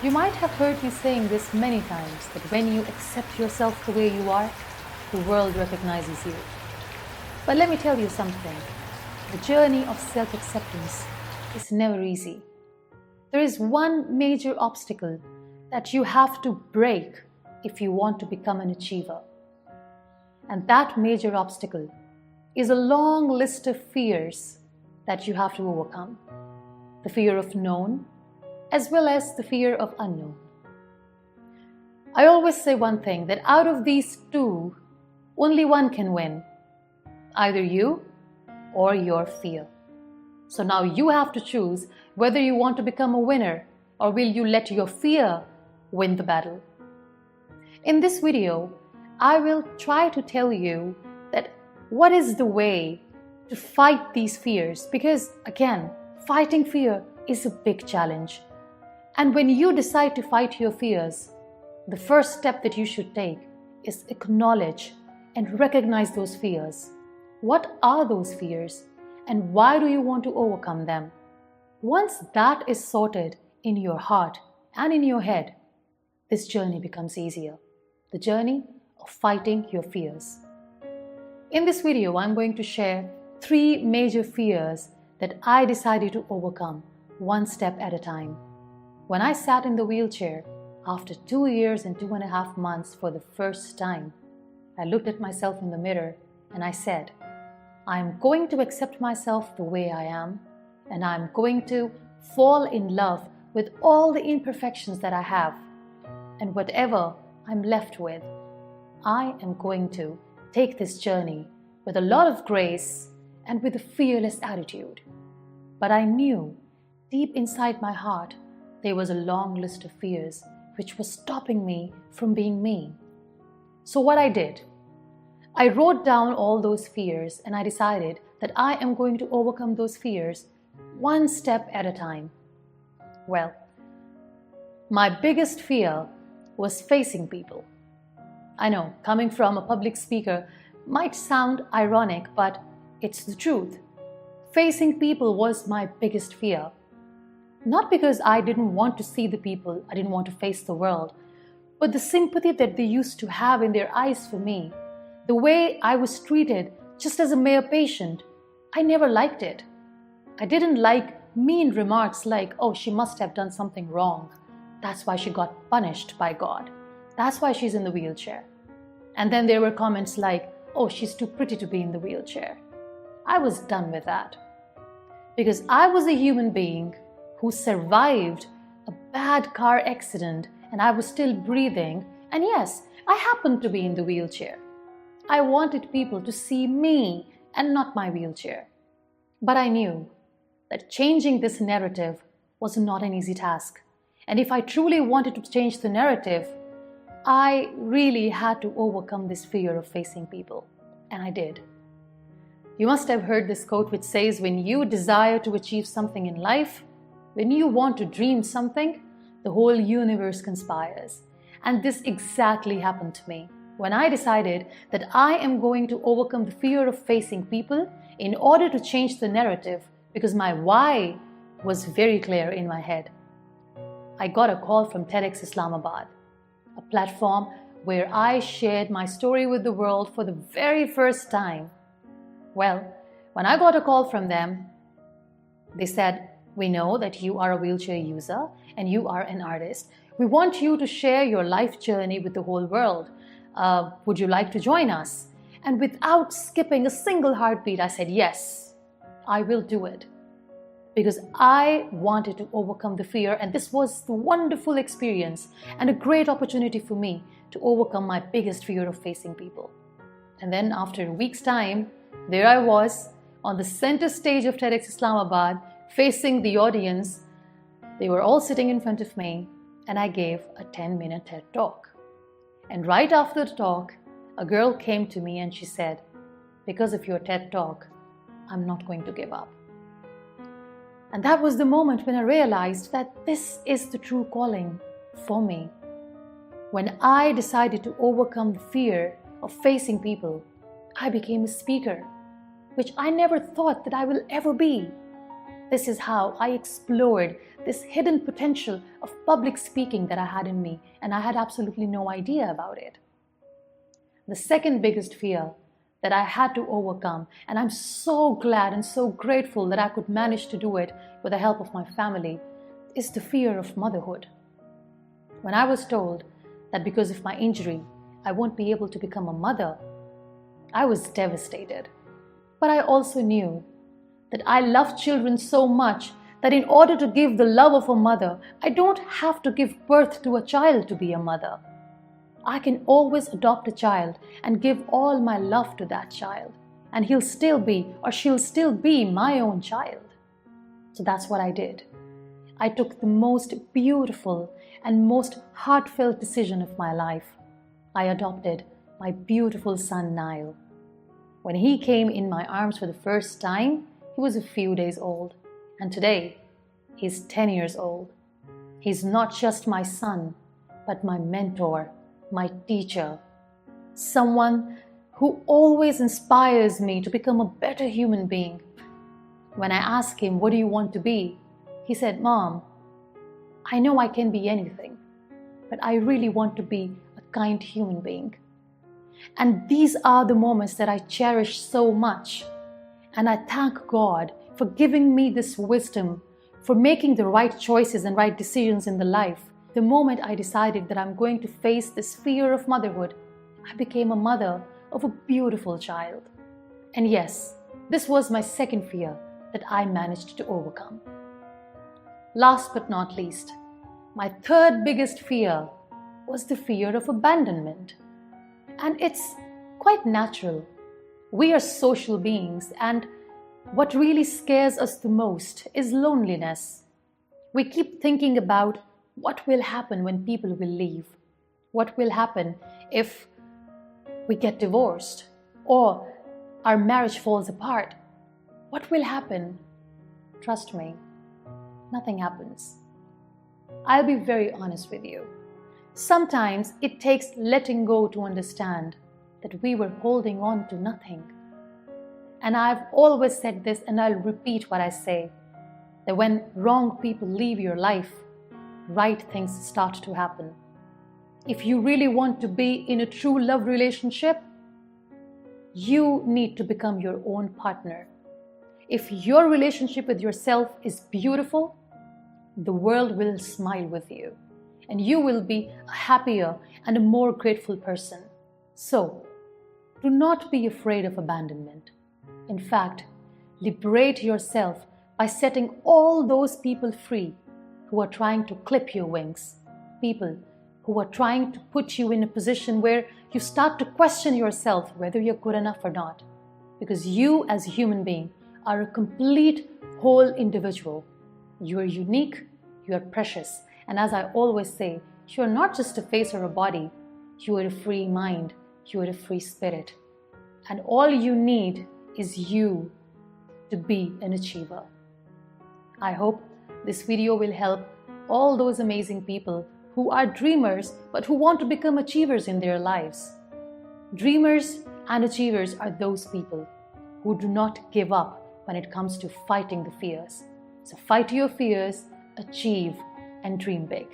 You might have heard me saying this many times, that when you accept yourself the way you are, the world recognizes you. But let me tell you something. The journey of self-acceptance is never easy. There is one major obstacle that you have to break if you want to become an achiever. And that major obstacle is a long list of fears that you have to overcome. The fear of known, as well as the fear of unknown. I always say one thing, that out of these two, only one can win. Either you or your fear. So now you have to choose whether you want to become a winner or will you let your fear win the battle. In this video, I will try to tell you that what is the way to fight these fears, because again, fighting fear is a big challenge. And when you decide to fight your fears, the first step that you should take is acknowledge and recognize those fears. What are those fears and why do you want to overcome them? Once that is sorted in your heart and in your head, this journey becomes easier. The journey of fighting your fears. In this video, I'm going to share 3 major fears that I decided to overcome one step at a time. When I sat in the wheelchair after 2 years and 2.5 months for the first time, I looked at myself in the mirror and I said, I'm going to accept myself the way I am, and I'm going to fall in love with all the imperfections that I have. And whatever I'm left with, I am going to take this journey with a lot of grace and with a fearless attitude. But I knew deep inside my heart there was a long list of fears which was stopping me from being me. So what I did, I wrote down all those fears and I decided that I am going to overcome those fears one step at a time. Well, my biggest fear was facing people. I know, coming from a public speaker might sound ironic, but it's the truth. Facing people was my biggest fear. Not because I didn't want to see the people, I didn't want to face the world, but the sympathy that they used to have in their eyes for me, the way I was treated just as a mere patient, I never liked it. I didn't like mean remarks like, oh, she must have done something wrong. That's why she got punished by God. That's why she's in the wheelchair. And then there were comments like, oh, she's too pretty to be in the wheelchair. I was done with that. Because I was a human being who survived a bad car accident and I was still breathing. And yes, I happened to be in the wheelchair. I wanted people to see me and not my wheelchair. But I knew that changing this narrative was not an easy task. And if I truly wanted to change the narrative, I really had to overcome this fear of facing people. And I did. You must have heard this quote which says, when you desire to achieve something in life, when you want to dream something, the whole universe conspires. And this exactly happened to me when I decided that I am going to overcome the fear of facing people in order to change the narrative, because my why was very clear in my head. I got a call from TEDx Islamabad, a platform where I shared my story with the world for the very first time. Well, when I got a call from them, they said, we know that you are a wheelchair user and you are an artist. We want you to share your life journey with the whole world. Would you like to join us? And without skipping a single heartbeat, I said, yes, I will do it. Because I wanted to overcome the fear, and this was the wonderful experience and a great opportunity for me to overcome my biggest fear of facing people. And then after a week's time, there I was on the center stage of TEDx Islamabad, facing the audience. They were all sitting in front of me, and I gave a 10-minute TED talk. And right after the talk, a girl came to me and she said, because of your TED talk, I'm not going to give up. And that was the moment when I realized that this is the true calling for me. When I decided to overcome the fear of facing people, I became a speaker, which I never thought that I will ever be. This is how I explored this hidden potential of public speaking that I had in me, and I had absolutely no idea about it. The second biggest fear that I had to overcome, and I'm so glad and so grateful that I could manage to do it with the help of my family, is the fear of motherhood. When I was told that because of my injury, I won't be able to become a mother, I was devastated. But I also knew that I love children so much that in order to give the love of a mother, I don't have to give birth to a child to be a mother. I can always adopt a child and give all my love to that child, and he'll still be or she'll still be my own child. So that's what I did. I took the most beautiful and most heartfelt decision of my life. I adopted my beautiful son Niall. When he came in my arms for the first time, he was a few days old, and today he's 10 years old. He's not just my son, but my mentor, my teacher, someone who always inspires me to become a better human being. When I asked him, "What do you want to be?" he said, "Mom, I know I can be anything, but I really want to be a kind human being." And these are the moments that I cherish so much. And I thank God for giving me this wisdom, for making the right choices and right decisions in the life. The moment I decided that I'm going to face this fear of motherhood, I became a mother of a beautiful child. And yes, this was my second fear that I managed to overcome. Last but not least, my third biggest fear was the fear of abandonment. And it's quite natural. We are social beings, and what really scares us the most is loneliness. We keep thinking about what will happen when people will leave. What will happen if we get divorced or our marriage falls apart? What will happen? Trust me, nothing happens. I'll be very honest with you. Sometimes it takes letting go to understand that we were holding on to nothing. And I've always said this, and I'll repeat what I say, that when wrong people leave your life, right things start to happen. If you really want to be in a true love relationship, you need to become your own partner. If your relationship with yourself is beautiful, the world will smile with you, and you will be a happier and a more grateful person. So, do not be afraid of abandonment. In fact, liberate yourself by setting all those people free who are trying to clip your wings, people who are trying to put you in a position where you start to question yourself whether you're good enough or not. Because you as a human being are a complete whole individual. You are unique, you are precious, and as I always say, you are not just a face or a body, you are a free mind, you are a free spirit. And all you need is you to be an achiever. I hope this video will help all those amazing people who are dreamers but who want to become achievers in their lives. Dreamers and achievers are those people who do not give up when it comes to fighting the fears. So fight your fears, achieve, and dream big.